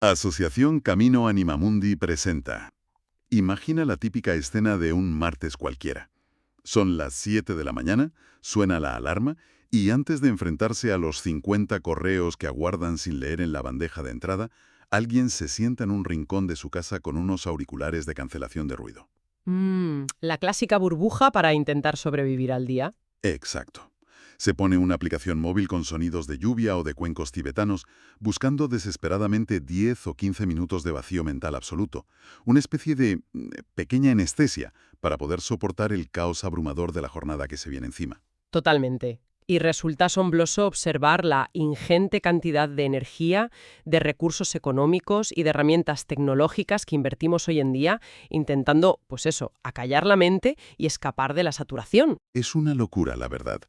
Asociación Camino Animamundi presenta. Imagina la típica escena de un martes cualquiera. Son las 7 de la mañana, suena la alarma y antes de enfrentarse a los 50 correos que aguardan sin leer en la bandeja de entrada, alguien se sienta en un rincón de su casa con unos auriculares de cancelación de ruido. La clásica burbuja para intentar sobrevivir al día. Exacto. Se pone una aplicación móvil con sonidos de lluvia o de cuencos tibetanos, buscando desesperadamente 10 o 15 minutos de vacío mental absoluto, una especie de pequeña anestesia para poder soportar el caos abrumador de la jornada que se viene encima. Totalmente. Y resulta asombroso observar la ingente cantidad de energía, de recursos económicos y de herramientas tecnológicas que invertimos hoy en día intentando, pues eso, acallar la mente y escapar de la saturación. Es una locura, la verdad.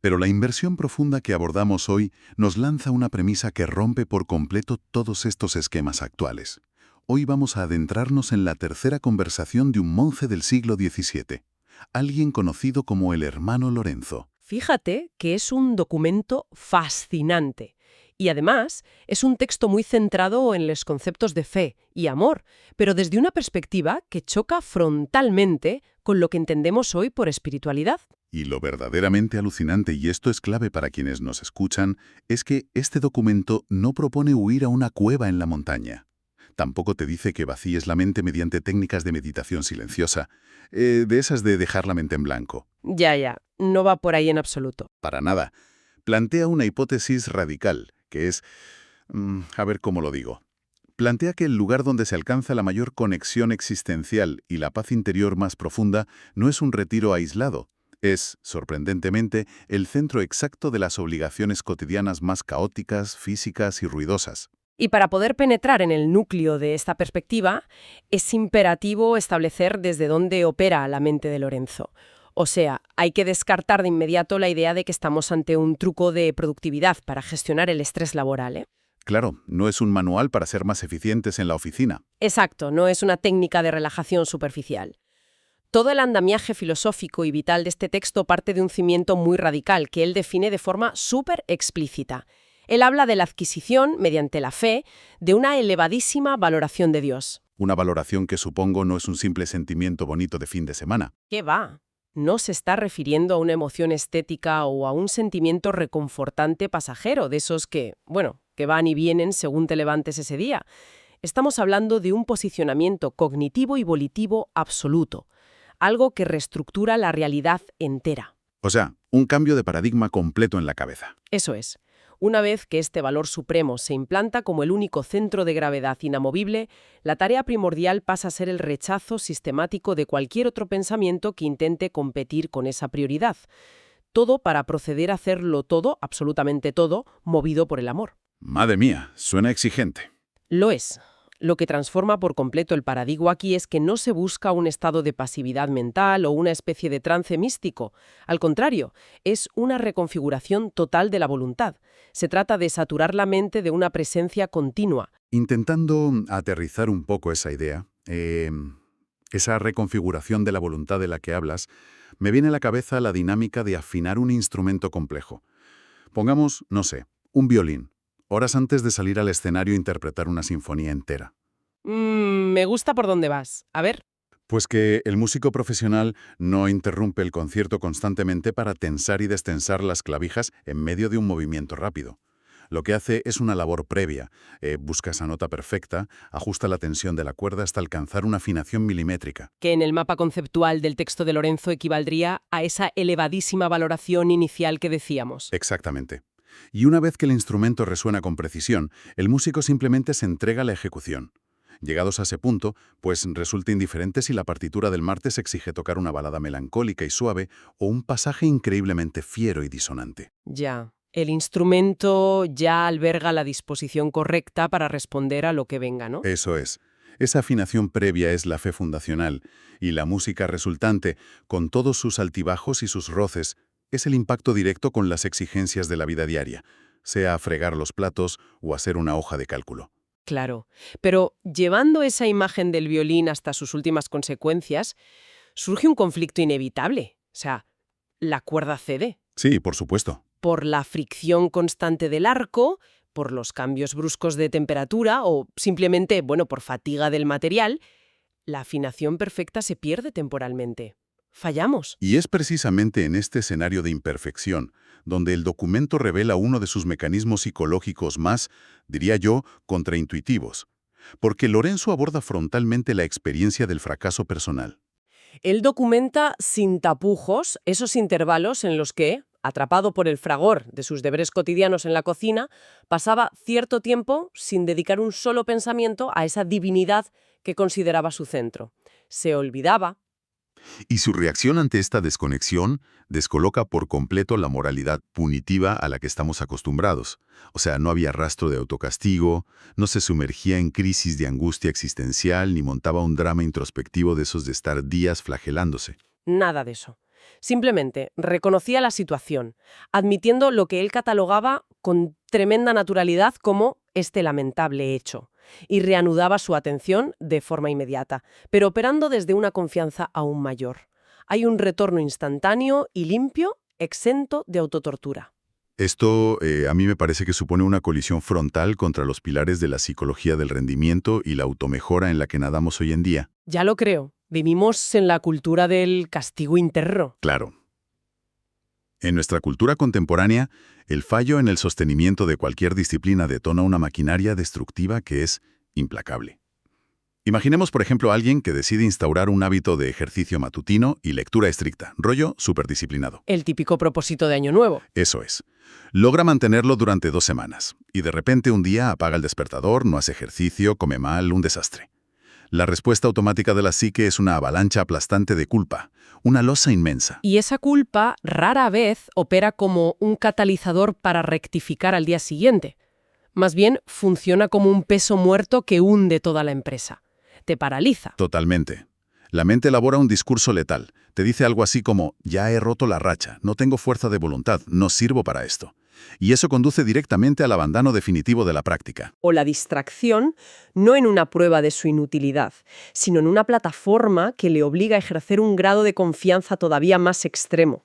Pero la inversión profunda que abordamos hoy nos lanza una premisa que rompe por completo todos estos esquemas actuales. Hoy vamos a adentrarnos en la tercera conversación de un monje del siglo XVII, alguien conocido como el Hermano Lorenzo. Fíjate que es un documento fascinante. Y además es un texto muy centrado en los conceptos de fe y amor, pero desde una perspectiva que choca frontalmente con lo que entendemos hoy por espiritualidad. Y lo verdaderamente alucinante, y esto es clave para quienes nos escuchan, es que este documento no propone huir a una cueva en la montaña. Tampoco te dice que vacíes la mente mediante técnicas de meditación silenciosa, de esas de dejar la mente en blanco. Ya, no va por ahí en absoluto. Para nada. Plantea una hipótesis radical, que es... a ver cómo lo digo. Plantea que el lugar donde se alcanza la mayor conexión existencial y la paz interior más profunda no es un retiro aislado. Es, sorprendentemente, el centro exacto de las obligaciones cotidianas más caóticas, físicas y ruidosas. Y para poder penetrar en el núcleo de esta perspectiva, es imperativo establecer desde dónde opera la mente de Lorenzo. O sea, hay que descartar de inmediato la idea de que estamos ante un truco de productividad para gestionar el estrés laboral, ¿eh? Claro, no es un manual para ser más eficientes en la oficina. Exacto, no es una técnica de relajación superficial. Todo el andamiaje filosófico y vital de este texto parte de un cimiento muy radical que él define de forma súper explícita. Él habla de la adquisición, mediante la fe, de una elevadísima valoración de Dios. Una valoración que supongo no es un simple sentimiento bonito de fin de semana. ¿Qué va? No se está refiriendo a una emoción estética o a un sentimiento reconfortante pasajero, de esos que van y vienen según te levantes ese día. Estamos hablando de un posicionamiento cognitivo y volitivo absoluto, algo que reestructura la realidad entera. O sea, un cambio de paradigma completo en la cabeza. Eso es. Una vez que este valor supremo se implanta como el único centro de gravedad inamovible, la tarea primordial pasa a ser el rechazo sistemático de cualquier otro pensamiento que intente competir con esa prioridad. Todo para proceder a hacerlo todo, absolutamente todo, movido por el amor. Madre mía, suena exigente. Lo es. Lo que transforma por completo el paradigma aquí es que no se busca un estado de pasividad mental o una especie de trance místico. Al contrario, es una reconfiguración total de la voluntad. Se trata de saturar la mente de una presencia continua. Intentando aterrizar un poco esa idea, esa reconfiguración de la voluntad de la que hablas, me viene a la cabeza la dinámica de afinar un instrumento complejo. Pongamos, no sé, un violín. Horas antes de salir al escenario e interpretar una sinfonía entera. Me gusta por dónde vas. A ver. Pues que el músico profesional no interrumpe el concierto constantemente para tensar y destensar las clavijas en medio de un movimiento rápido. Lo que hace es una labor previa. Busca esa nota perfecta, ajusta la tensión de la cuerda hasta alcanzar una afinación milimétrica. Que en el mapa conceptual del texto de Lorenzo equivaldría a esa elevadísima valoración inicial que decíamos. Exactamente. Y una vez que el instrumento resuena con precisión, el músico simplemente se entrega a la ejecución. Llegados a ese punto, pues resulta indiferente si la partitura del martes exige tocar una balada melancólica y suave o un pasaje increíblemente fiero y disonante. Ya. El instrumento ya alberga la disposición correcta para responder a lo que venga, ¿no? Eso es. Esa afinación previa es la fe fundacional, y la música resultante, con todos sus altibajos y sus roces, es el impacto directo con las exigencias de la vida diaria, sea fregar los platos o hacer una hoja de cálculo. Claro. Pero llevando esa imagen del violín hasta sus últimas consecuencias, surge un conflicto inevitable. O sea, la cuerda cede. Sí, por supuesto. Por la fricción constante del arco, por los cambios bruscos de temperatura o simplemente, bueno, por fatiga del material, la afinación perfecta se pierde temporalmente. Fallamos. Y es precisamente en este escenario de imperfección donde el documento revela uno de sus mecanismos psicológicos más, diría yo, contraintuitivos. Porque Lorenzo aborda frontalmente la experiencia del fracaso personal. Él documenta sin tapujos esos intervalos en los que, atrapado por el fragor de sus deberes cotidianos en la cocina, pasaba cierto tiempo sin dedicar un solo pensamiento a esa divinidad que consideraba su centro. Se olvidaba. Y su reacción ante esta desconexión descoloca por completo la moralidad punitiva a la que estamos acostumbrados. O sea, no había rastro de autocastigo, no se sumergía en crisis de angustia existencial ni montaba un drama introspectivo de esos de estar días flagelándose. Nada de eso. Simplemente reconocía la situación, admitiendo lo que él catalogaba con tremenda naturalidad como este lamentable hecho, y reanudaba su atención de forma inmediata, pero operando desde una confianza aún mayor. Hay un retorno instantáneo y limpio, exento de autotortura. Esto a mí me parece que supone una colisión frontal contra los pilares de la psicología del rendimiento y la automejora en la que nadamos hoy en día. Ya lo creo. Vivimos en la cultura del castigo interno. Claro. En nuestra cultura contemporánea, el fallo en el sostenimiento de cualquier disciplina detona una maquinaria destructiva que es implacable. Imaginemos, por ejemplo, a alguien que decide instaurar un hábito de ejercicio matutino y lectura estricta, rollo superdisciplinado. El típico propósito de Año Nuevo. Eso es. Logra mantenerlo durante 2 semanas, y de repente un día apaga el despertador, no hace ejercicio, come mal, un desastre. La respuesta automática de la psique es una avalancha aplastante de culpa, una losa inmensa. Y esa culpa rara vez opera como un catalizador para rectificar al día siguiente. Más bien, funciona como un peso muerto que hunde toda la empresa. Te paraliza. Totalmente. La mente elabora un discurso letal. Te dice algo así como, ya he roto la racha, no tengo fuerza de voluntad, no sirvo para esto. Y eso conduce directamente al abandono definitivo de la práctica. O la distracción, no en una prueba de su inutilidad, sino en una plataforma que le obliga a ejercer un grado de confianza todavía más extremo.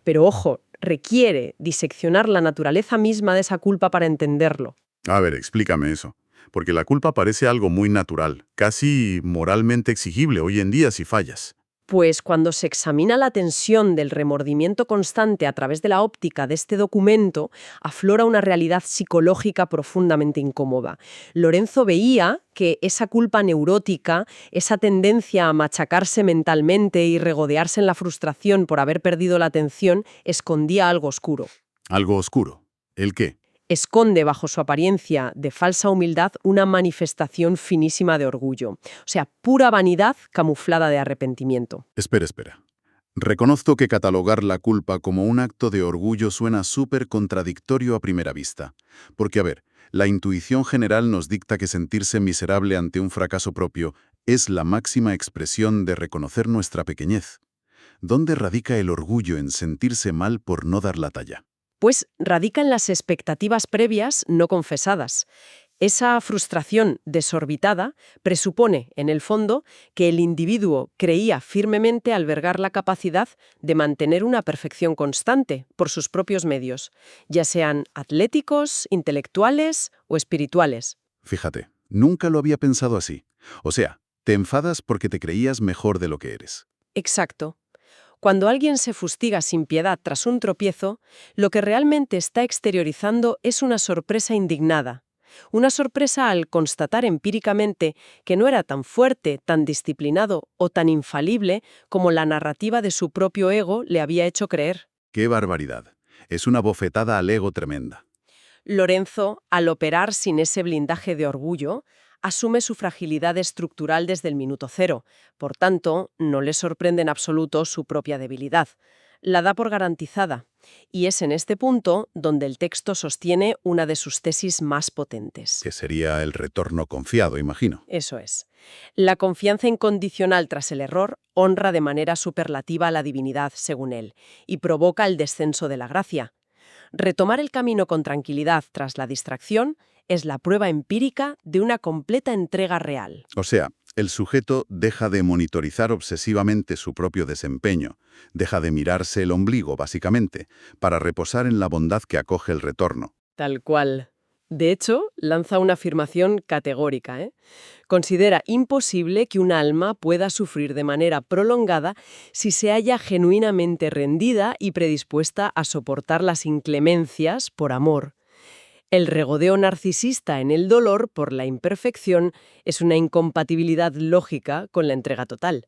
Pero ojo, requiere diseccionar la naturaleza misma de esa culpa para entenderlo. A ver, explícame eso. Porque la culpa parece algo muy natural, casi moralmente exigible hoy en día si fallas. Pues cuando se examina la tensión del remordimiento constante a través de la óptica de este documento, aflora una realidad psicológica profundamente incómoda. Lorenzo veía que esa culpa neurótica, esa tendencia a machacarse mentalmente y regodearse en la frustración por haber perdido la atención, escondía algo oscuro. Algo oscuro. ¿El qué? Esconde bajo su apariencia de falsa humildad una manifestación finísima de orgullo. O sea, pura vanidad camuflada de arrepentimiento. Espera. Reconozco que catalogar la culpa como un acto de orgullo suena súper contradictorio a primera vista. Porque, a ver, la intuición general nos dicta que sentirse miserable ante un fracaso propio es la máxima expresión de reconocer nuestra pequeñez. ¿Dónde radica el orgullo en sentirse mal por no dar la talla? Pues radica en las expectativas previas no confesadas. Esa frustración desorbitada presupone, en el fondo, que el individuo creía firmemente albergar la capacidad de mantener una perfección constante por sus propios medios, ya sean atléticos, intelectuales o espirituales. Fíjate, nunca lo había pensado así. O sea, te enfadas porque te creías mejor de lo que eres. Exacto. Cuando alguien se fustiga sin piedad tras un tropiezo, lo que realmente está exteriorizando es una sorpresa indignada. Una sorpresa al constatar empíricamente que no era tan fuerte, tan disciplinado o tan infalible como la narrativa de su propio ego le había hecho creer. ¡Qué barbaridad! Es una bofetada al ego tremenda. Lorenzo, al operar sin ese blindaje de orgullo, asume su fragilidad estructural desde el minuto cero. Por tanto, no le sorprende en absoluto su propia debilidad. La da por garantizada. Y es en este punto donde el texto sostiene una de sus tesis más potentes. Que sería el retorno confiado, imagino. Eso es. La confianza incondicional tras el error honra de manera superlativa a la divinidad, según él, y provoca el descenso de la gracia. Retomar el camino con tranquilidad tras la distracción es la prueba empírica de una completa entrega real. O sea, el sujeto deja de monitorizar obsesivamente su propio desempeño, deja de mirarse el ombligo, básicamente, para reposar en la bondad que acoge el retorno. Tal cual. De hecho, lanza una afirmación categórica, ¿eh? Considera imposible que un alma pueda sufrir de manera prolongada si se halla genuinamente rendida y predispuesta a soportar las inclemencias por amor. El regodeo narcisista en el dolor por la imperfección es una incompatibilidad lógica con la entrega total.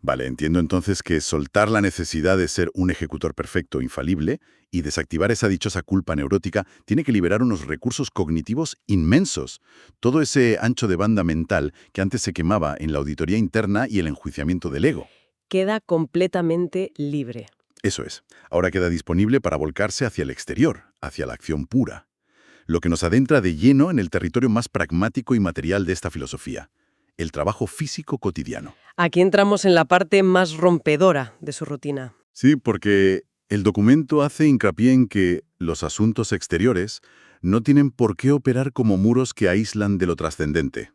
Vale, entiendo entonces que soltar la necesidad de ser un ejecutor perfecto, infalible, y desactivar esa dichosa culpa neurótica tiene que liberar unos recursos cognitivos inmensos. Todo ese ancho de banda mental que antes se quemaba en la auditoría interna y el enjuiciamiento del ego. Queda completamente libre. Eso es. Ahora queda disponible para volcarse hacia el exterior, hacia la acción pura. Lo que nos adentra de lleno en el territorio más pragmático y material de esta filosofía, el trabajo físico cotidiano. Aquí entramos en la parte más rompedora de su rutina. Sí, porque el documento hace hincapié en que los asuntos exteriores no tienen por qué operar como muros que aíslan de lo trascendente.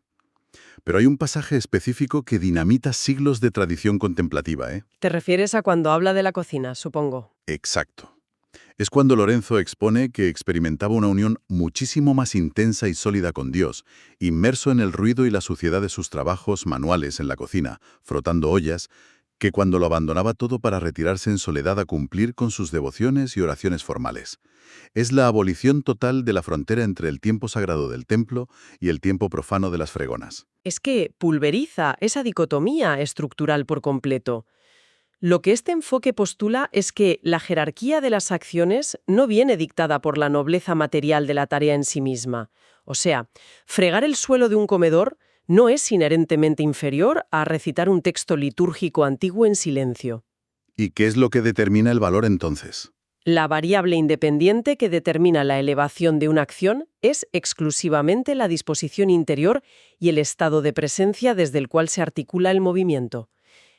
Pero hay un pasaje específico que dinamita siglos de tradición contemplativa, ¿eh? Te refieres a cuando habla de la cocina, supongo. Exacto. Es cuando Lorenzo expone que experimentaba una unión muchísimo más intensa y sólida con Dios, inmerso en el ruido y la suciedad de sus trabajos manuales en la cocina, frotando ollas, que cuando lo abandonaba todo para retirarse en soledad a cumplir con sus devociones y oraciones formales. Es la abolición total de la frontera entre el tiempo sagrado del templo y el tiempo profano de las fregonas. Es que pulveriza esa dicotomía estructural por completo. Lo que este enfoque postula es que la jerarquía de las acciones no viene dictada por la nobleza material de la tarea en sí misma. O sea, fregar el suelo de un comedor no es inherentemente inferior a recitar un texto litúrgico antiguo en silencio. ¿Y qué es lo que determina el valor entonces? La variable independiente que determina la elevación de una acción es exclusivamente la disposición interior y el estado de presencia desde el cual se articula el movimiento.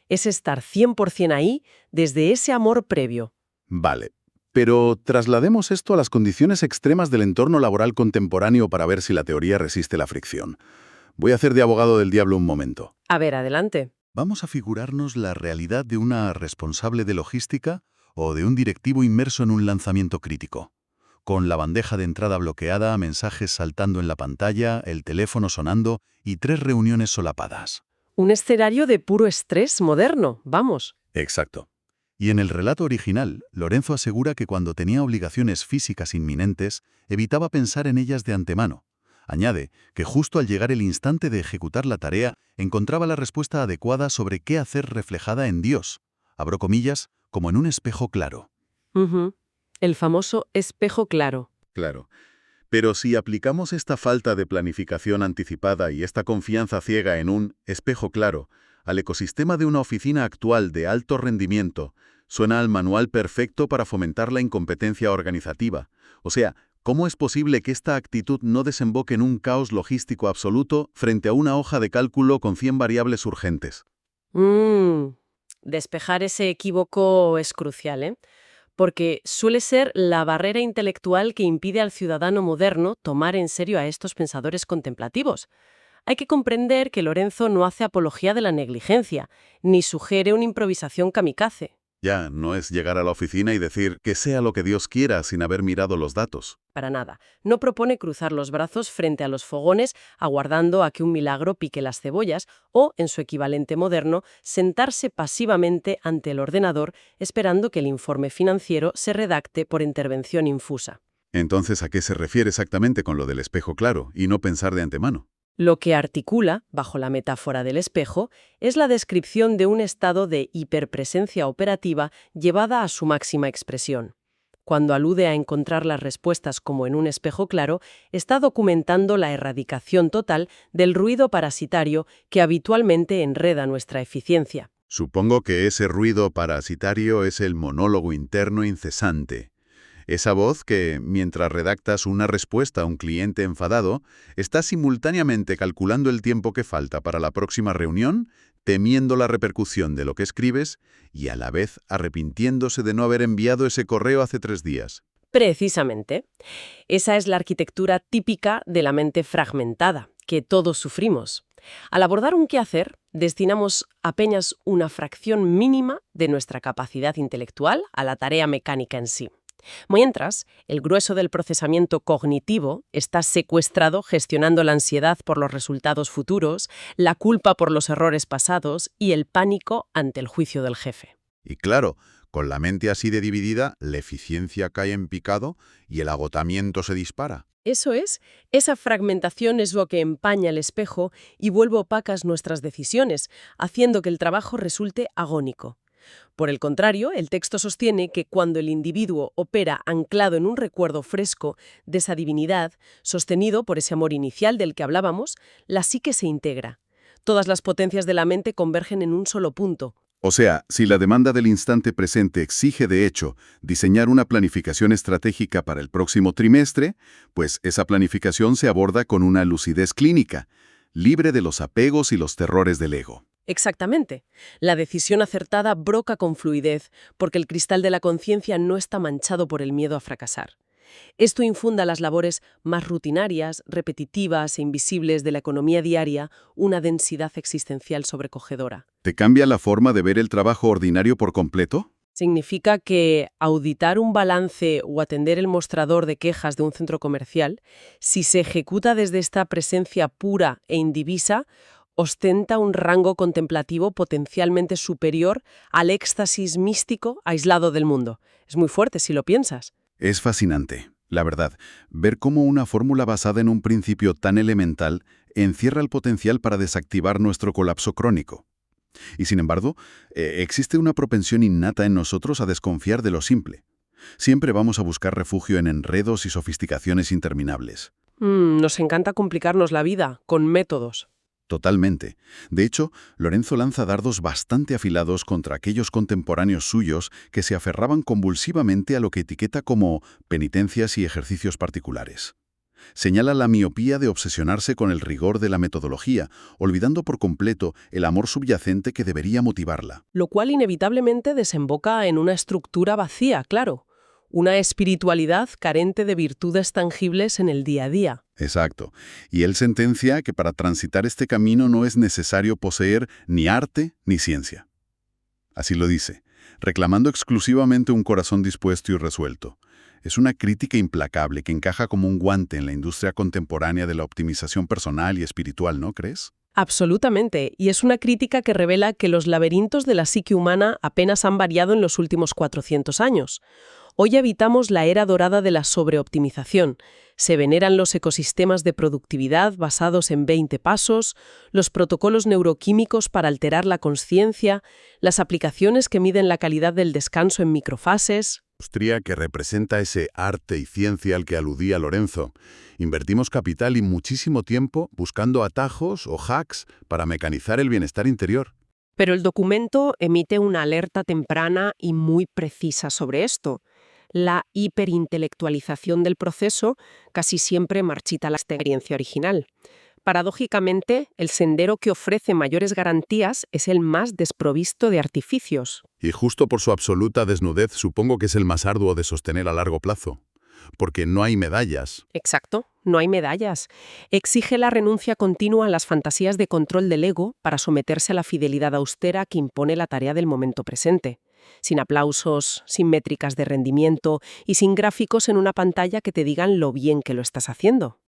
Es estar 100% ahí desde ese amor previo. Vale, pero traslademos esto a las condiciones extremas del entorno laboral contemporáneo para ver si la teoría resiste la fricción. Voy a hacer de abogado del diablo un momento. A ver, adelante. Vamos a figurarnos la realidad de una responsable de logística o de un directivo inmerso en un lanzamiento crítico, con la bandeja de entrada bloqueada, mensajes saltando en la pantalla, el teléfono sonando y 3 reuniones solapadas. Un escenario de puro estrés moderno, vamos. Exacto. Y en el relato original, Lorenzo asegura que cuando tenía obligaciones físicas inminentes, evitaba pensar en ellas de antemano. Añade que justo al llegar el instante de ejecutar la tarea, encontraba la respuesta adecuada sobre qué hacer reflejada en Dios. Abro comillas, como en un espejo claro. Ujú. El famoso espejo claro. Claro. Pero si aplicamos esta falta de planificación anticipada y esta confianza ciega en un espejo claro al ecosistema de una oficina actual de alto rendimiento, suena al manual perfecto para fomentar la incompetencia organizativa. O sea, ¿cómo es posible que esta actitud no desemboque en un caos logístico absoluto frente a una hoja de cálculo con 100 variables urgentes? Despejar ese equívoco es crucial, ¿eh? Porque suele ser la barrera intelectual que impide al ciudadano moderno tomar en serio a estos pensadores contemplativos. Hay que comprender que Lorenzo no hace apología de la negligencia, ni sugiere una improvisación kamikaze. Ya, no es llegar a la oficina y decir que sea lo que Dios quiera sin haber mirado los datos. Para nada. No propone cruzar los brazos frente a los fogones aguardando a que un milagro pique las cebollas o, en su equivalente moderno, sentarse pasivamente ante el ordenador esperando que el informe financiero se redacte por intervención infusa. Entonces, ¿a qué se refiere exactamente con lo del espejo claro y no pensar de antemano? Lo que articula, bajo la metáfora del espejo, es la descripción de un estado de hiperpresencia operativa llevada a su máxima expresión. Cuando alude a encontrar las respuestas como en un espejo claro, está documentando la erradicación total del ruido parasitario que habitualmente enreda nuestra eficiencia. Supongo que ese ruido parasitario es el monólogo interno incesante. Esa voz que, mientras redactas una respuesta a un cliente enfadado, está simultáneamente calculando el tiempo que falta para la próxima reunión, temiendo la repercusión de lo que escribes y a la vez arrepintiéndose de no haber enviado ese correo hace 3 días. Precisamente. Esa es la arquitectura típica de la mente fragmentada, que todos sufrimos. Al abordar un quehacer, destinamos apenas una fracción mínima de nuestra capacidad intelectual a la tarea mecánica en sí. Mientras, el grueso del procesamiento cognitivo está secuestrado gestionando la ansiedad por los resultados futuros, la culpa por los errores pasados y el pánico ante el juicio del jefe. Y claro, con la mente así de dividida, la eficiencia cae en picado y el agotamiento se dispara. Eso es, esa fragmentación es lo que empaña el espejo y vuelve opacas nuestras decisiones, haciendo que el trabajo resulte agónico. Por el contrario, el texto sostiene que cuando el individuo opera anclado en un recuerdo fresco de esa divinidad, sostenido por ese amor inicial del que hablábamos, la psique se integra. Todas las potencias de la mente convergen en un solo punto. O sea, si la demanda del instante presente exige, de hecho, diseñar una planificación estratégica para el próximo trimestre, pues esa planificación se aborda con una lucidez clínica, libre de los apegos y los terrores del ego. Exactamente. La decisión acertada broca con fluidez, porque el cristal de la conciencia no está manchado por el miedo a fracasar. Esto infunda a las labores más rutinarias, repetitivas e invisibles de la economía diaria una densidad existencial sobrecogedora. ¿Te cambia la forma de ver el trabajo ordinario por completo? Significa que auditar un balance o atender el mostrador de quejas de un centro comercial, si se ejecuta desde esta presencia pura e indivisa, ostenta un rango contemplativo potencialmente superior al éxtasis místico aislado del mundo. Es muy fuerte si lo piensas. Es fascinante, la verdad, ver cómo una fórmula basada en un principio tan elemental encierra el potencial para desactivar nuestro colapso crónico. Y sin embargo, existe una propensión innata en nosotros a desconfiar de lo simple. Siempre vamos a buscar refugio en enredos y sofisticaciones interminables. Nos encanta complicarnos la vida, con métodos. Totalmente. De hecho, Lorenzo lanza dardos bastante afilados contra aquellos contemporáneos suyos que se aferraban convulsivamente a lo que etiqueta como penitencias y ejercicios particulares. Señala la miopía de obsesionarse con el rigor de la metodología, olvidando por completo el amor subyacente que debería motivarla. Lo cual inevitablemente desemboca en una estructura vacía, claro. Una espiritualidad carente de virtudes tangibles en el día a día. Exacto. Y él sentencia que para transitar este camino no es necesario poseer ni arte ni ciencia. Así lo dice, reclamando exclusivamente un corazón dispuesto y resuelto. Es una crítica implacable que encaja como un guante en la industria contemporánea de la optimización personal y espiritual, ¿no crees? Absolutamente, y es una crítica que revela que los laberintos de la psique humana apenas han variado en los últimos 400 años. Hoy habitamos la era dorada de la sobreoptimización. Se veneran los ecosistemas de productividad basados en 20 pasos, los protocolos neuroquímicos para alterar la consciencia, las aplicaciones que miden la calidad del descanso en microfases. Industria que representa ese arte y ciencia al que aludía Lorenzo. Invertimos capital y muchísimo tiempo buscando atajos o hacks para mecanizar el bienestar interior. Pero el documento emite una alerta temprana y muy precisa sobre esto. La hiperintelectualización del proceso casi siempre marchita la experiencia original. Paradójicamente, el sendero que ofrece mayores garantías es el más desprovisto de artificios. Y justo por su absoluta desnudez supongo que es el más arduo de sostener a largo plazo. Porque no hay medallas. Exacto, no hay medallas. Exige la renuncia continua a las fantasías de control del ego para someterse a la fidelidad austera que impone la tarea del momento presente. Sin aplausos, sin métricas de rendimiento y sin gráficos en una pantalla que te digan lo bien que lo estás haciendo.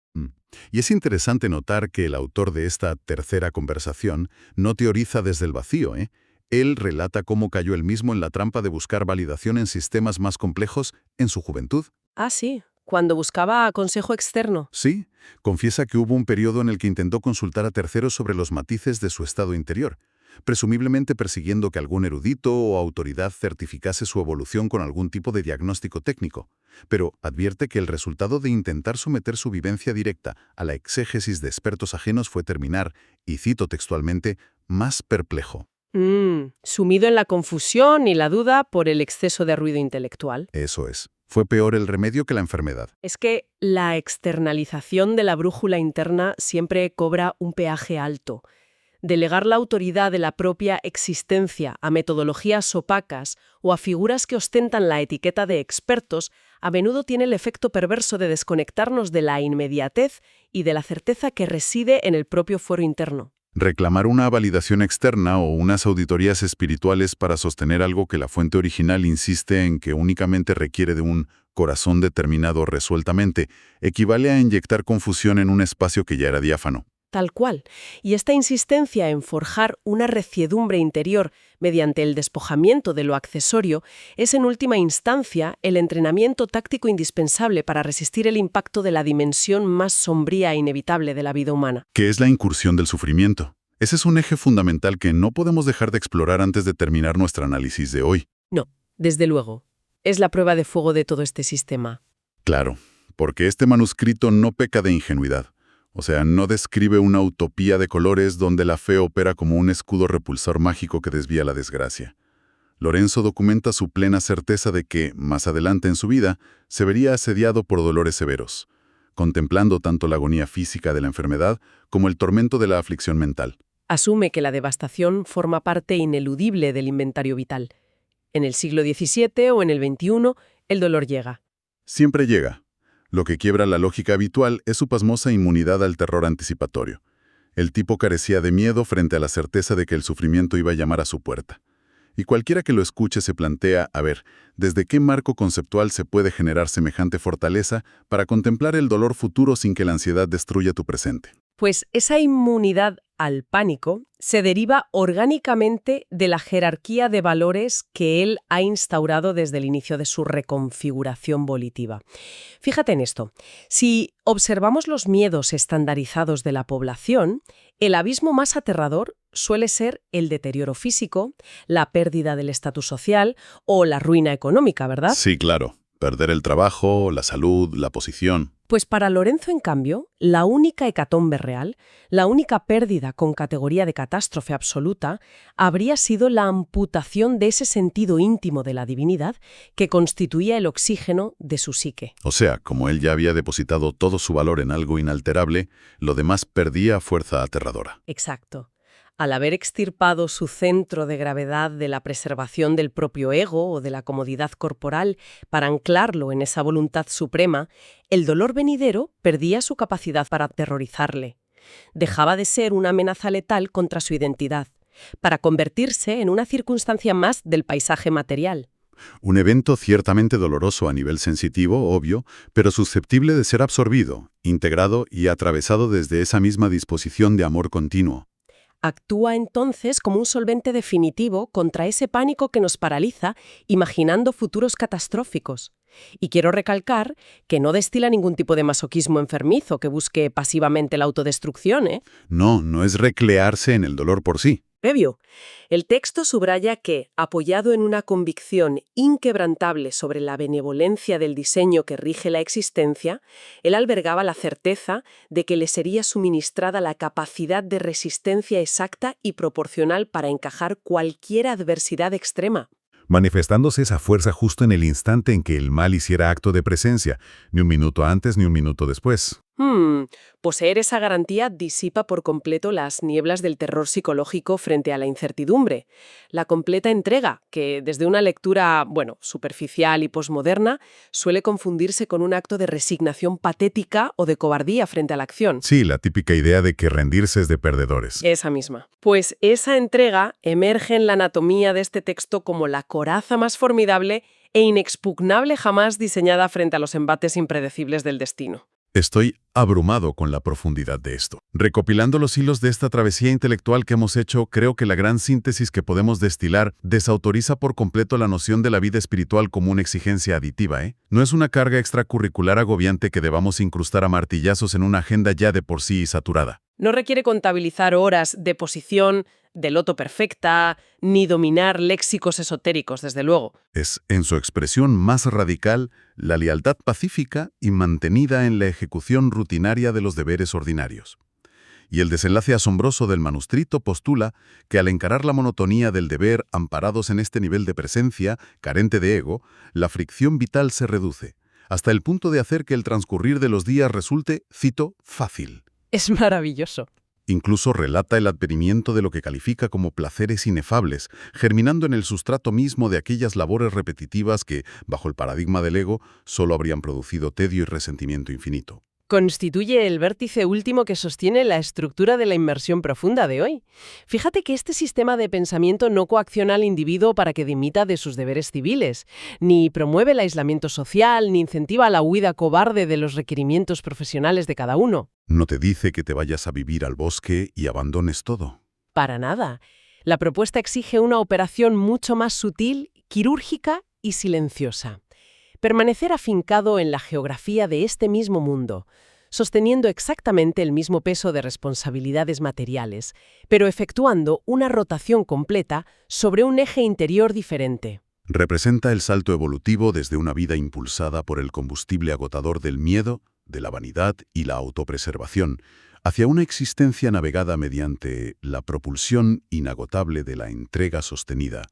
Y es interesante notar que el autor de esta tercera conversación no teoriza desde el vacío, ¿eh? Él relata cómo cayó él mismo en la trampa de buscar validación en sistemas más complejos en su juventud. Ah, sí, cuando buscaba consejo externo. Sí, confiesa que hubo un periodo en el que intentó consultar a terceros sobre los matices de su estado interior, presumiblemente persiguiendo que algún erudito o autoridad certificase su evolución con algún tipo de diagnóstico técnico, pero advierte que el resultado de intentar someter su vivencia directa a la exégesis de expertos ajenos fue terminar, y cito textualmente, más perplejo. Sumido en la confusión y la duda por el exceso de ruido intelectual. Eso es. Fue peor el remedio que la enfermedad. Es que la externalización de la brújula interna siempre cobra un peaje alto. Delegar la autoridad de la propia existencia a metodologías opacas o a figuras que ostentan la etiqueta de expertos a menudo tiene el efecto perverso de desconectarnos de la inmediatez y de la certeza que reside en el propio fuero interno. Reclamar una validación externa o unas auditorías espirituales para sostener algo que la fuente original insiste en que únicamente requiere de un corazón determinado resueltamente, equivale a inyectar confusión en un espacio que ya era diáfano. Tal cual. Y esta insistencia en forjar una reciedumbre interior mediante el despojamiento de lo accesorio es en última instancia el entrenamiento táctico indispensable para resistir el impacto de la dimensión más sombría e inevitable de la vida humana. Que es la incursión del sufrimiento. Ese es un eje fundamental que no podemos dejar de explorar antes de terminar nuestro análisis de hoy. No, desde luego. Es la prueba de fuego de todo este sistema. Claro, porque este manuscrito no peca de ingenuidad. O sea, no describe una utopía de colores donde la fe opera como un escudo repulsor mágico que desvía la desgracia. Lorenzo documenta su plena certeza de que, más adelante en su vida, se vería asediado por dolores severos, contemplando tanto la agonía física de la enfermedad como el tormento de la aflicción mental. Asume que la devastación forma parte ineludible del inventario vital. En el siglo XVII o en el XXI, el dolor llega. Siempre llega. Lo que quiebra la lógica habitual es su pasmosa inmunidad al terror anticipatorio. El tipo carecía de miedo frente a la certeza de que el sufrimiento iba a llamar a su puerta. Y cualquiera que lo escuche se plantea, a ver, ¿desde qué marco conceptual se puede generar semejante fortaleza para contemplar el dolor futuro sin que la ansiedad destruya tu presente? Pues esa inmunidad al pánico se deriva orgánicamente de la jerarquía de valores que él ha instaurado desde el inicio de su reconfiguración volitiva. Fíjate en esto. Si observamos los miedos estandarizados de la población, el abismo más aterrador suele ser el deterioro físico, la pérdida del estatus social o la ruina económica, ¿verdad? Sí, claro. Perder el trabajo, la salud, la posición. Pues para Lorenzo, en cambio, la única hecatombe real, la única pérdida con categoría de catástrofe absoluta, habría sido la amputación de ese sentido íntimo de la divinidad que constituía el oxígeno de su psique. O sea, como él ya había depositado todo su valor en algo inalterable, lo demás perdía fuerza aterradora. Exacto. Al haber extirpado su centro de gravedad de la preservación del propio ego o de la comodidad corporal para anclarlo en esa voluntad suprema, el dolor venidero perdía su capacidad para aterrorizarle. Dejaba de ser una amenaza letal contra su identidad, para convertirse en una circunstancia más del paisaje material. Un evento ciertamente doloroso a nivel sensitivo, obvio, pero susceptible de ser absorbido, integrado y atravesado desde esa misma disposición de amor continuo. Actúa entonces como un solvente definitivo contra ese pánico que nos paraliza, imaginando futuros catastróficos. Y quiero recalcar que no destila ningún tipo de masoquismo enfermizo que busque pasivamente la autodestrucción, ¿eh? No, no es recrearse en el dolor por sí. Previo. El texto subraya que, apoyado en una convicción inquebrantable sobre la benevolencia del diseño que rige la existencia, él albergaba la certeza de que le sería suministrada la capacidad de resistencia exacta y proporcional para encajar cualquier adversidad extrema. Manifestándose esa fuerza justo en el instante en que el mal hiciera acto de presencia, ni un minuto antes ni un minuto después. Poseer esa garantía disipa por completo las nieblas del terror psicológico frente a la incertidumbre. La completa entrega, que desde una lectura, superficial y posmoderna, suele confundirse con un acto de resignación patética o de cobardía frente a la acción. Sí, la típica idea de que rendirse es de perdedores. Esa misma. Pues esa entrega emerge en la anatomía de este texto como la coraza más formidable e inexpugnable jamás diseñada frente a los embates impredecibles del destino. Estoy abrumado con la profundidad de esto. Recopilando los hilos de esta travesía intelectual que hemos hecho, creo que la gran síntesis que podemos destilar desautoriza por completo la noción de la vida espiritual como una exigencia aditiva, ¿eh? No es una carga extracurricular agobiante que debamos incrustar a martillazos en una agenda ya de por sí saturada. No requiere contabilizar horas de posición, de loto perfecta, ni dominar léxicos esotéricos, desde luego. Es, en su expresión más radical, la lealtad pacífica y mantenida en la ejecución rutinaria de los deberes ordinarios. Y el desenlace asombroso del manuscrito postula que al encarar la monotonía del deber amparados en este nivel de presencia, carente de ego, la fricción vital se reduce, hasta el punto de hacer que el transcurrir de los días resulte, cito, fácil. Es maravilloso. Incluso relata el advenimiento de lo que califica como placeres inefables, germinando en el sustrato mismo de aquellas labores repetitivas que, bajo el paradigma del ego, solo habrían producido tedio y resentimiento infinito. Constituye el vértice último que sostiene la estructura de la inmersión profunda de hoy. Fíjate que este sistema de pensamiento no coacciona al individuo para que dimita de sus deberes civiles, ni promueve el aislamiento social, ni incentiva la huida cobarde de los requerimientos profesionales de cada uno. No te dice que te vayas a vivir al bosque y abandones todo. Para nada. La propuesta exige una operación mucho más sutil, quirúrgica y silenciosa. Permanecer afincado en la geografía de este mismo mundo, sosteniendo exactamente el mismo peso de responsabilidades materiales, pero efectuando una rotación completa sobre un eje interior diferente. Representa el salto evolutivo desde una vida impulsada por el combustible agotador del miedo, de la vanidad y la autopreservación, hacia una existencia navegada mediante la propulsión inagotable de la entrega sostenida.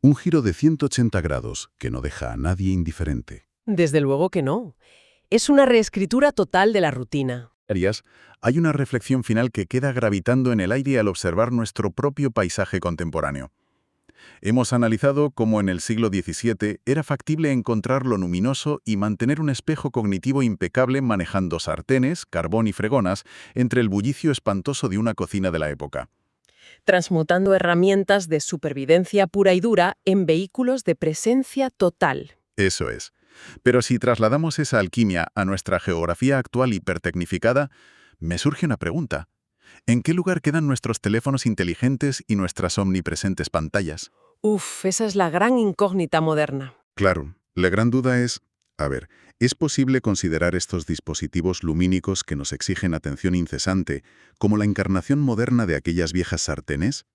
Un giro de 180 grados que no deja a nadie indiferente. Desde luego que no. Es una reescritura total de la rutina. Hay una reflexión final que queda gravitando en el aire al observar nuestro propio paisaje contemporáneo. Hemos analizado cómo en el siglo XVII era factible encontrar lo luminoso y mantener un espejo cognitivo impecable manejando sartenes, carbón y fregonas entre el bullicio espantoso de una cocina de la época. Transmutando herramientas de supervivencia pura y dura en vehículos de presencia total. Eso es. Pero si trasladamos esa alquimia a nuestra geografía actual hipertecnificada, me surge una pregunta. ¿En qué lugar quedan nuestros teléfonos inteligentes y nuestras omnipresentes pantallas? Esa es la gran incógnita moderna. Claro, la gran duda es, ¿es posible considerar estos dispositivos lumínicos que nos exigen atención incesante como la encarnación moderna de aquellas viejas sartenes?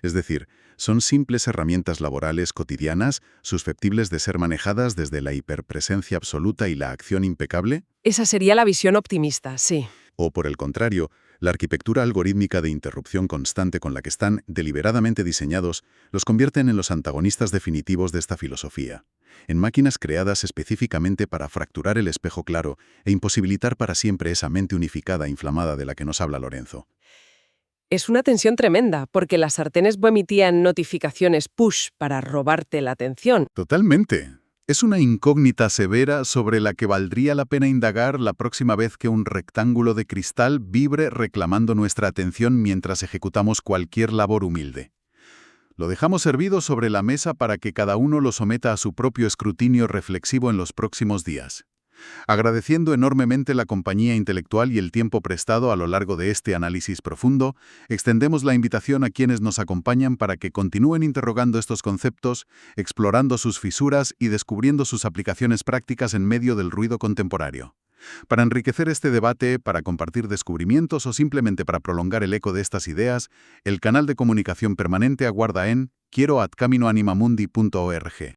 Es decir, ¿son simples herramientas laborales cotidianas susceptibles de ser manejadas desde la hiperpresencia absoluta y la acción impecable? Esa sería la visión optimista, sí. O, por el contrario, la arquitectura algorítmica de interrupción constante con la que están deliberadamente diseñados los convierten en los antagonistas definitivos de esta filosofía, en máquinas creadas específicamente para fracturar el espejo claro e imposibilitar para siempre esa mente unificada e inflamada de la que nos habla Lorenzo. Es una tensión tremenda, porque las sartenes emitían notificaciones push para robarte la atención. Totalmente. Es una incógnita severa sobre la que valdría la pena indagar la próxima vez que un rectángulo de cristal vibre reclamando nuestra atención mientras ejecutamos cualquier labor humilde. Lo dejamos servido sobre la mesa para que cada uno lo someta a su propio escrutinio reflexivo en los próximos días. Agradeciendo enormemente la compañía intelectual y el tiempo prestado a lo largo de este análisis profundo, extendemos la invitación a quienes nos acompañan para que continúen interrogando estos conceptos, explorando sus fisuras y descubriendo sus aplicaciones prácticas en medio del ruido contemporáneo. Para enriquecer este debate, para compartir descubrimientos o simplemente para prolongar el eco de estas ideas, el canal de comunicación permanente aguarda en quiero@caminoanimamundi.org.